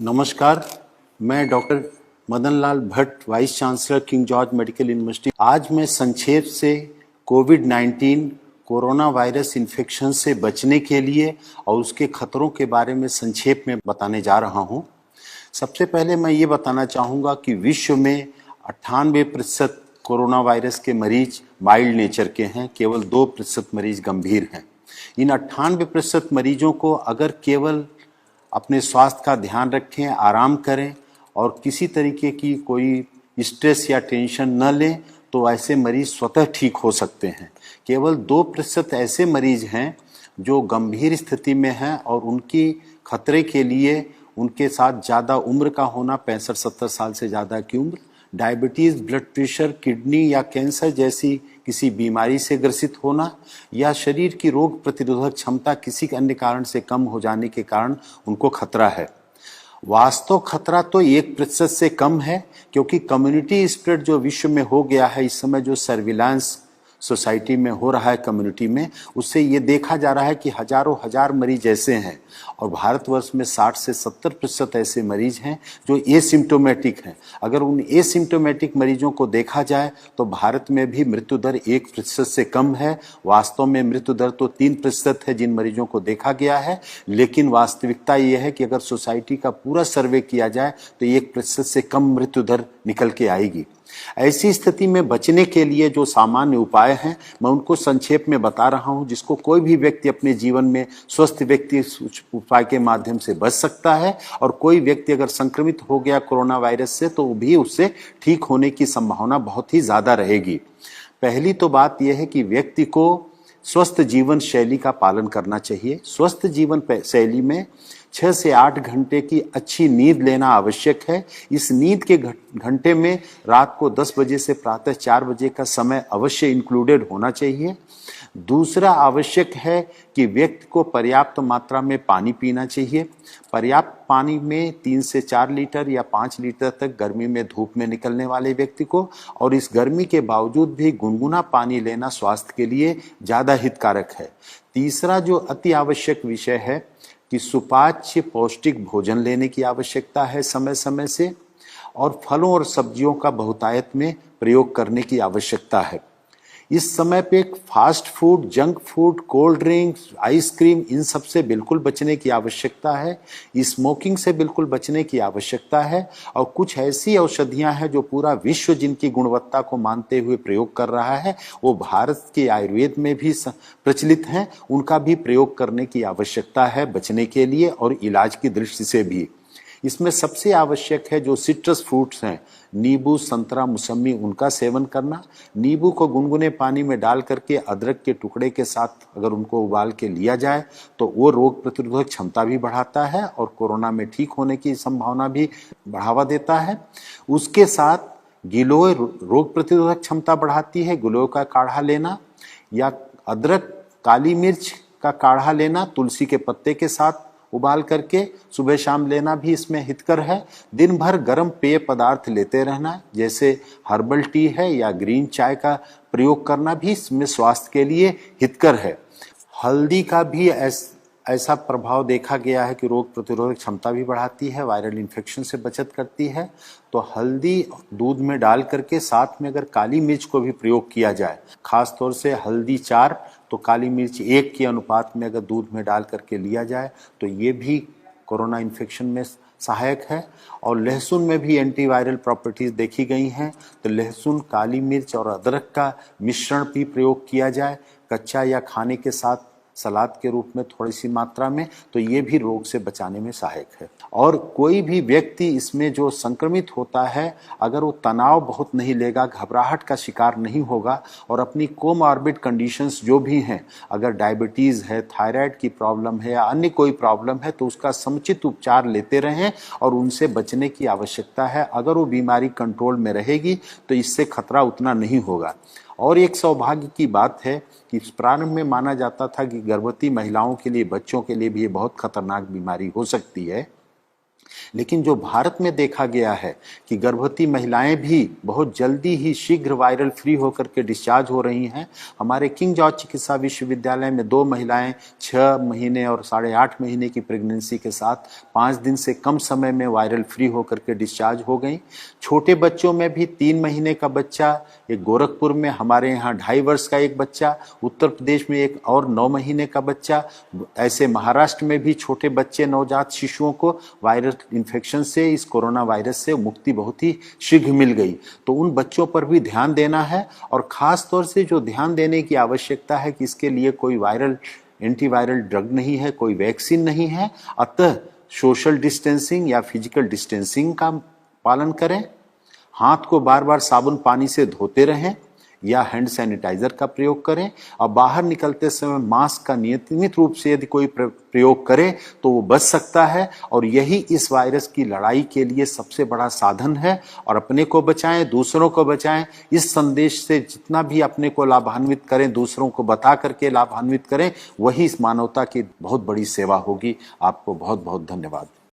नमस्कार। मैं doctor Madan Lal Bhatt, vice chancellor King George medical university. आज मैं संक्षेप से कोविड-19 कोरोना वायरस इन्फेक्शन से बचने के लिए और उसके खतरों के बारे में संक्षेप में बताने जा रहा हूं। सबसे पहले मैं ये बताना चाहूँगा कि विश्व में 98% कोरोना वायरस के मरीज माइल्ड नेचर के हैं, केवल 2% मरीज गंभीर हैं। इन 98% मरीजों को अगर केवल अपने स्वास्थ्य का ध्यान रखें, आराम करें और किसी तरीके की कोई स्ट्रेस या टेंशन न लें तो ऐसे मरीज स्वतः ठीक हो सकते हैं। केवल 2% ऐसे मरीज हैं जो गंभीर स्थिति में हैं और उनकी खतरे के लिए उनके साथ ज़्यादा उम्र का होना, 65-70 साल से ज़्यादा की उम्र, डायबिटीज़, ब्लड प्रेशर, किडनी या कैंसर जैसी किसी बीमारी से ग्रसित होना या शरीर की रोग प्रतिरोधक क्षमता किसी अन्य कारण से कम हो जाने के कारण उनको खतरा है। वास्तव खतरा तो 1% से कम है, क्योंकि कम्युनिटी स्प्रेड जो विश्व में हो गया है इस समय, जो सर्विलांस सोसाइटी में हो रहा है कम्युनिटी में, उससे ये देखा जा रहा है कि हजारों हजार मरीज ऐसे हैं और भारतवर्ष में 60 से 70% ऐसे मरीज हैं जो एसिम्टोमेटिक हैं। अगर उन एसिम्टोमेटिक मरीजों को देखा जाए तो भारत में भी मृत्यु दर 1% से कम है। वास्तव में मृत्यु दर तो 3% है जिन मरीजों को देखा गया है, लेकिन वास्तविकता ये है कि अगर सोसाइटी का पूरा सर्वे किया जाए तो 1% से कम मृत्यु दर निकल के आएगी। ऐसी स्थिति में बचने के लिए जो सामान्य उपाय हैं मैं उनको संक्षेप में बता रहा हूं, जिसको कोई भी व्यक्ति अपने जीवन में स्वस्थ व्यक्ति उपाय के माध्यम से बच सकता है। और कोई व्यक्ति अगर संक्रमित हो गया कोरोना वायरस से तो भी उससे ठीक होने की संभावना बहुत ही ज्यादा रहेगी। पहली तो बात यह है कि व्यक्ति को स्वस्थ जीवन शैली का पालन करना चाहिए। स्वस्थ जीवन शैली में 6 से 8 घंटे की अच्छी नींद लेना आवश्यक है। इस नींद के घंटे में रात को 10 बजे से प्रातः 4 बजे का समय अवश्य इंक्लूडेड होना चाहिए। दूसरा आवश्यक है कि व्यक्ति को पर्याप्त मात्रा में पानी पीना चाहिए। पर्याप्त पानी में 3 से 4 लीटर या 5 लीटर तक गर्मी में धूप में निकलने वाले व्यक्ति को, और इस गर्मी के बावजूद भी गुनगुना पानी लेना स्वास्थ्य के लिए ज़्यादा हितकारक है। तीसरा जो अति आवश्यक विषय है कि सुपाच्य पौष्टिक भोजन लेने की आवश्यकता है समय समय से, और फलों और सब्जियों का बहुतायत में प्रयोग करने की आवश्यकता है। इस समय पे fast food, junk food, cold drinks, ice cream, इन सब से बिल्कुल बचने की आवश्यकता है। स्मोकिंग से बिल्कुल बचने की आवश्यकता है। और कुछ ऐसी औषधियां हैं जो पूरा विश्व जिनकी गुणवत्ता को मानते हुए प्रयोग कर रहा है, वो भारत के आयुर्वेद में भी प्रचलित हैं, उनका भी प्रयोग करने की आवश्यकता है बचने के लिए और इलाज की दृष्टि से भी। इसमें सबसे आवश्यक है जो सिट्रस फ्रूट्स हैं, नींबू, संतरा, मौसमी, उनका सेवन करना। नींबू को गुनगुने पानी में डाल करके अदरक के टुकड़े के साथ अगर उनको उबाल के लिया जाए तो वो रोग प्रतिरोधक क्षमता भी बढ़ाता है और कोरोना में ठीक होने की संभावना भी बढ़ावा देता है। उसके साथ गिलोय रोग प्रतिरोधक क्षमता बढ़ाती है। गिलोय का काढ़ा लेना या अदरक, काली मिर्च का काढ़ा लेना तुलसी के पत्ते के साथ उबाल करके सुबह शाम लेना भी इसमें हितकर है। दिन भर गर्म पेय पदार्थ लेते रहना, जैसे हर्बल टी है या ग्रीन चाय का प्रयोग करना भी इसमें स्वास्थ्य के लिए हितकर है। हल्दी का भी ऐसा प्रभाव देखा गया है कि रोग प्रतिरोधक क्षमता भी बढ़ाती है, वायरल इन्फेक्शन से बचत करती है। तो हल्दी दूध में डाल करके साथ में अगर काली मिर्च को भी प्रयोग किया जाए, खास तौर से हल्दी 4 तो काली मिर्च 1 के अनुपात में अगर दूध में डाल करके लिया जाए तो ये भी कोरोना इन्फेक्शन में सहायक है। और लहसुन में भी एंटीवायरल प्रॉपर्टीज देखी गई हैं, तो लहसुन, काली मिर्च और अदरक का मिश्रण भी प्रयोग किया जाए कच्चा या खाने के साथ सलाद के रूप में थोड़ी सी मात्रा में, तो ये भी रोग से बचाने में सहायक है। और कोई भी व्यक्ति इसमें जो संक्रमित होता है अगर वो तनाव बहुत नहीं लेगा, घबराहट का शिकार नहीं होगा और अपनी कोमॉर्बिड कंडीशंस जो भी हैं, अगर डायबिटीज़ है, थायराइड की प्रॉब्लम है या अन्य कोई प्रॉब्लम है, तो उसका समुचित उपचार लेते रहें और उनसे बचने की आवश्यकता है। अगर वो बीमारी कंट्रोल में रहेगी तो इससे खतरा उतना नहीं होगा। और एक सौभाग्य की बात है कि प्रारंभ में माना जाता था कि गर्भवती महिलाओं के लिए, बच्चों के लिए भी ये बहुत खतरनाक बीमारी हो सकती है, लेकिन जो भारत में देखा गया है कि गर्भवती महिलाएं भी बहुत जल्दी ही शीघ्र वायरल फ्री होकर के डिस्चार्ज हो रही हैं। हमारे किंग जॉर्ज चिकित्सा विश्वविद्यालय में 2 महिलाएं 6 महीने और 8.5 महीने की प्रेगनेंसी के साथ 5 दिन से कम समय में वायरल फ्री होकर के डिस्चार्ज हो गई। छोटे बच्चों में भी 3 महीने का बच्चा, एक गोरखपुर में, हमारे यहाँ 2.5 वर्ष का एक बच्चा, उत्तर प्रदेश में एक और 9 महीने का बच्चा, ऐसे महाराष्ट्र में भी छोटे बच्चे नवजात शिशुओं को वायरल इन्फेक्शन से, इस कोरोना वायरस से मुक्ति बहुत ही शीघ्र मिल गई। तो उन बच्चों पर भी ध्यान देना है और खास तौर से जो ध्यान देने की आवश्यकता है कि इसके लिए कोई वायरल एंटीवायरल ड्रग नहीं है, कोई वैक्सीन नहीं है, अतः सोशल डिस्टेंसिंग या फिजिकल डिस्टेंसिंग का पालन करें, हाथ को बार बार साबुन पानी से धोते रहें या हैंड सैनिटाइजर का प्रयोग करें और बाहर निकलते समय मास्क का नियमित रूप से यदि कोई प्रयोग करे तो वो बच सकता है। और यही इस वायरस की लड़ाई के लिए सबसे बड़ा साधन है। और अपने को बचाएं, दूसरों को बचाएं। इस संदेश से जितना भी अपने को लाभान्वित करें, दूसरों को बता करके लाभान्वित करें, वही इस मानवता की बहुत बड़ी सेवा होगी। आपको बहुत बहुत धन्यवाद।